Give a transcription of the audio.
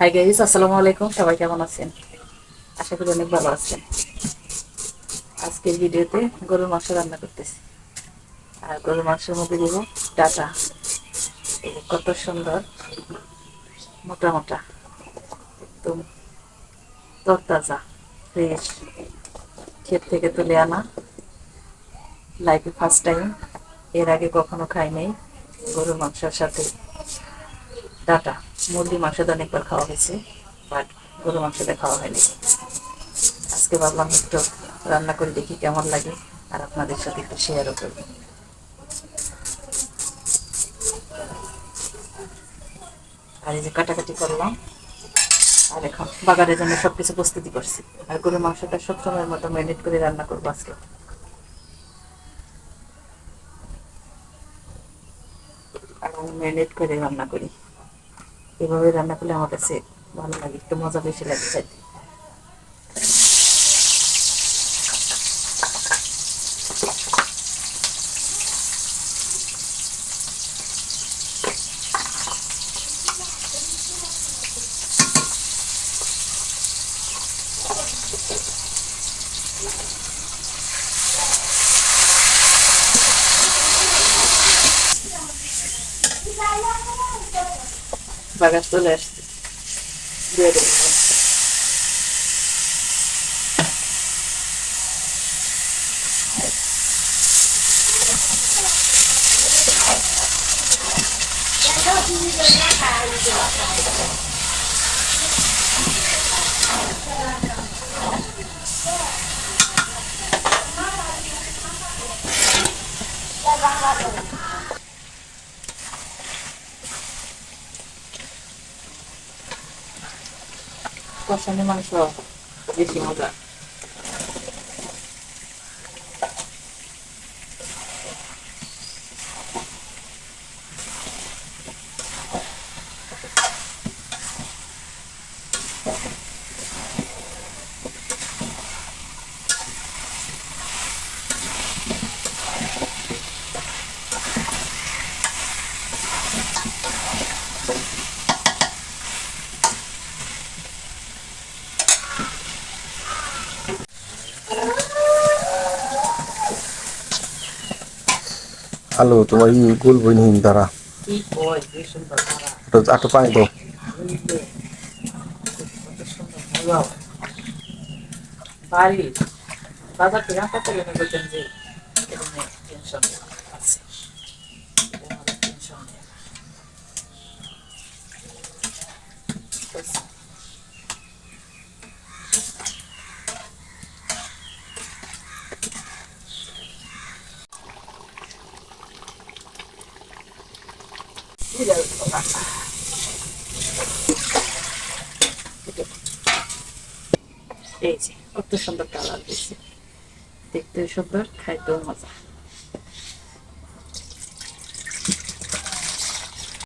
Hi guys, আসসালামু আলাইকুম। সবাই কেমন আছেন? আশা করি অনেক ভালো আছেন। আজকের ভিডিওতে গরুর মাংস রান্না করতেছি। আর গরুর মাংসের মধ্যে দেবো ডাটা। কত সুন্দর, মোটা মোটা, একদম তরতাজা, ফ্রেশ, ক্ষেত থেকে তুলে আনা। লাইফে ফার্স্ট টাইম, এর আগে কখনো খাই নাই গরুর মাংসের সাথে ডাটা। মুরগির মাংস তো অনেকবার খাওয়া হয়েছে, বাট গরুর মাংসটা খাওয়া হয়নি। আজকে ভাবলাম একটু রান্না করে দেখি কেমন লাগে, আর আপনাদের সাথে একটু শেয়ারও করবো। আর এই যে কাটাকাটি করলাম, আর এখন বাগারের জন্য সবকিছু প্রস্তুতি করছি। আর গরুর মাংসটা সবসময়ের মতো ম্যারিনেট করে রান্না করবো আজকে। আর আমি ম্যারিনেট করে রান্না করি, এভাবে রান্না করলে আমার কাছে ভালো লাগে, একটু মজা বেশি লাগে চাইতে। বাগার চলে আসছে, দিয়ে দেবো। কষানি মাংস বেশি মজা। আলো তোমার গোল বই নিন তারা কি কয়, কি সুন্দর তারা। আটো পানি দাও। এই যে, কত সুন্দর মজা। বাড়ি বাজার থেকে আনতে পেলে বলতেন যে এখানে টেনশন আছে, এটা আমাদের টেনশন নেই। এই যে কত সুন্দর কালার দিচ্ছে, দেখতেও সুন্দর, খাইতেও মজা।